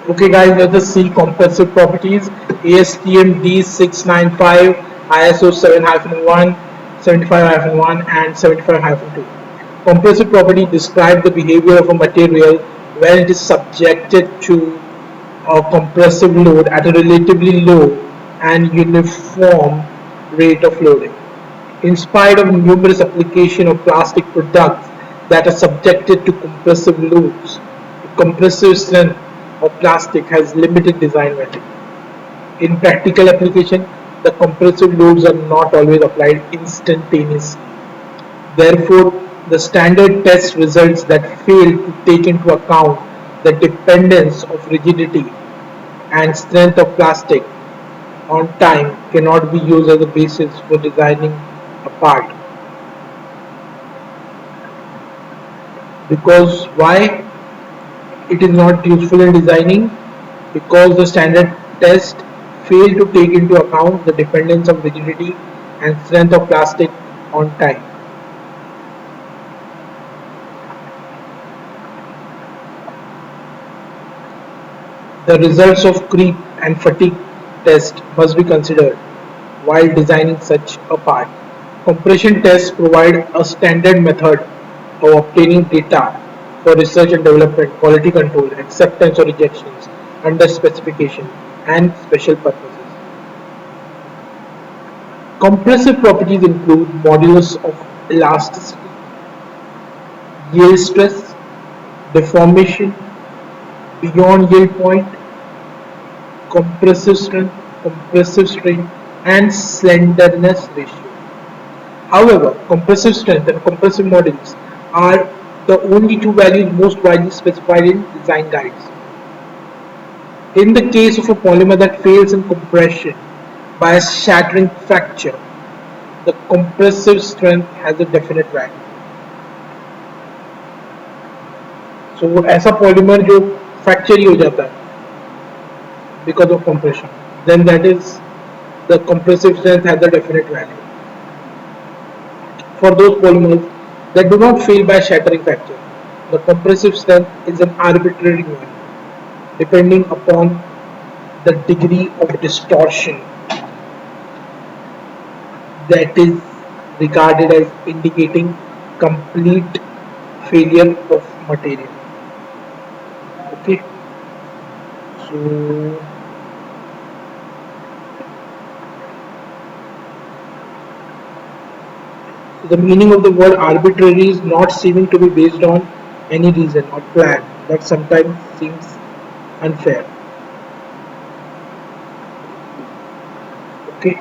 Okay guys, let us see compressive properties. ASTM D695, ISO 7-1, 75-1 and 75-2. Compressive property describe the behavior of a material when it is subjected to a compressive load at a relatively low and uniform rate of loading. In spite of numerous applications of plastic products that are subjected to compressive loads, the compressive strength of plastic has limited design value. In practical application, the compressive loads are not always applied instantaneously. Therefore, the standard test results that fail to take into account the dependence of rigidity and strength of plastic on time cannot be used as a basis for designing a part. Because why it is not useful in designing? Because the standard test fail to take into account the dependence of rigidity and strength of plastic on time. The results of creep and fatigue test must be considered while designing such a part. Compression tests provide a standard method of obtaining data for research and development, quality control, acceptance or rejections under specification and special purposes. Compressive properties include modulus of elasticity, yield stress, deformation, beyond yield point, compressive strain, and slenderness ratio. However, compressive strength and compressive modulus are the only two values most widely specified in design guides. In the case of a polymer that fails in compression by a shattering fracture, the compressive strength has a definite value. So ऐसा polymer जो fracture ही हो जाता है because of compression, then that is the compressive strength has a definite value. For those polymers that do not fail by shattering fracture, the compressive strength is an arbitrary one, depending upon the degree of distortion that is regarded as indicating complete failure of material. Okay, so the meaning of the word arbitrary is not seeming to be based on any reason or plan that sometimes seems unfair. Okay,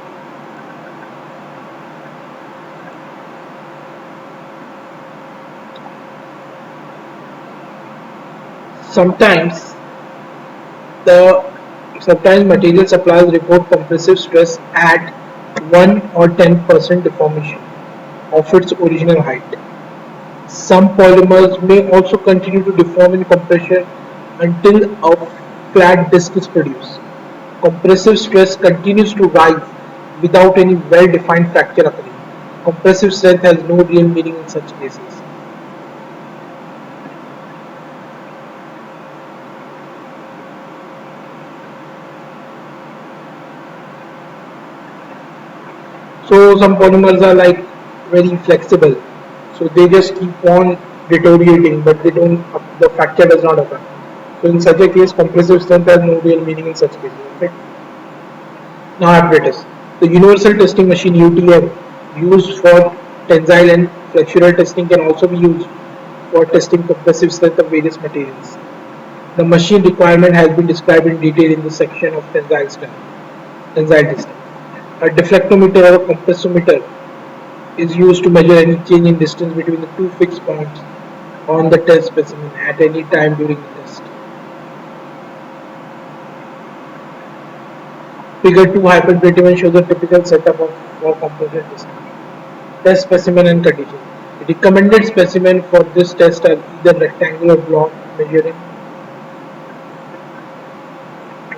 sometimes the sometimes material suppliers report compressive stress at 1 or 10% deformation of its original height. Some polymers may also continue to deform in compression until a flat disk is produced. Compressive stress continues to rise without any well-defined fracture occurring. Compressive strength has no real meaning in such cases. So some polymers are like very flexible, so they just keep on deteriorating, but they don't the fracture does not occur. So in such a case, compressive strength has no real meaning in such cases. Okay. Now apparatus. The universal testing machine UTM used for tensile and flexural testing can also be used for testing compressive strength of various materials. The machine requirement has been described in detail in the section of tensile testing. A deflectometer or a compressometer is used to measure any change in distance between the two fixed points on the test specimen at any time during the test. Figure 2 hyper-21 shows a typical setup for composite testing. Test specimen and condition. The recommended specimen for this test are either rectangular block measuring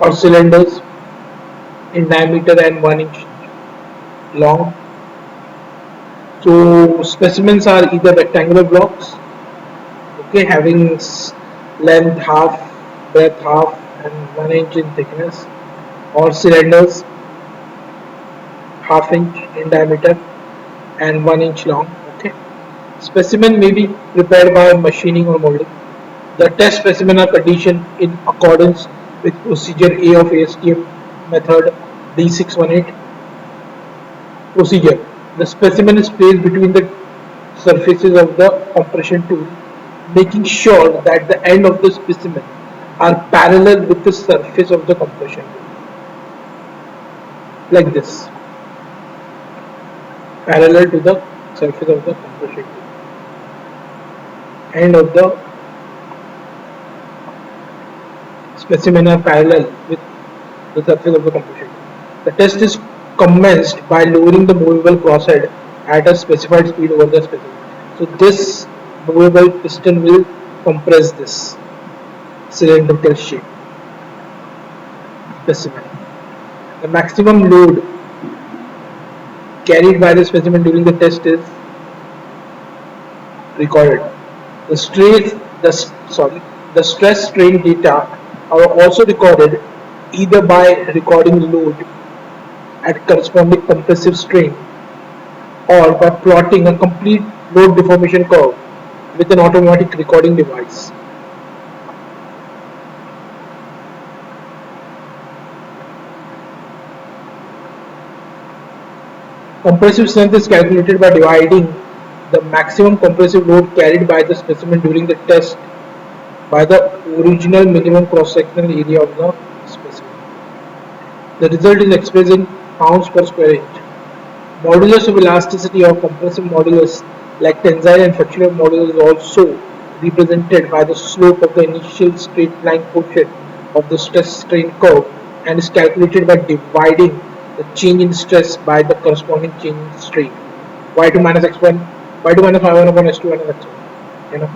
or cylinders in diameter and 1 inch long. So specimens are either rectangular blocks, okay, having length half breadth half and 1 inch in thickness, or cylinders half inch in diameter and 1 inch long. Okay. Specimen may be prepared by machining or molding. The test specimen are conditioned in accordance with procedure A of ASTM method D618. Procedure: the specimen is placed between the surfaces of the compression tool, making sure that the end of the specimen are parallel with the surface of the compression tool, like this, parallel to the surface of the compression tool. End of the specimen are parallel with the surface of the compression tool. The test is commenced by lowering the movable crosshead at a specified speed over the specimen. So this movable piston will compress this cylindrical shape specimen. The maximum load carried by the specimen during the test is recorded. The stress, the stress strain data are also recorded either by recording load at corresponding compressive strain or by plotting a complete load deformation curve with an automatic recording device. Compressive strength is calculated by dividing the maximum compressive load carried by the specimen during the test by the original minimum cross-sectional area of the specimen. The result is expressed in pounds per square inch. Modulus of elasticity or compressive modulus, like tensile and fractional modulus, is also represented by the slope of the initial straight line quotient of the stress strain curve and is calculated by dividing the change in stress by the corresponding change in strain. Y2 minus x1, y2 minus y1 upon s2 minus x1. You know,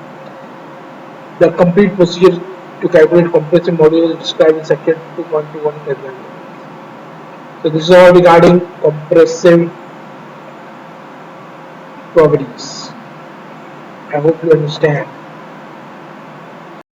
the complete procedure to calculate compressive modulus is described in section 2.21 example. So this is all regarding compressive properties. I hope you understand.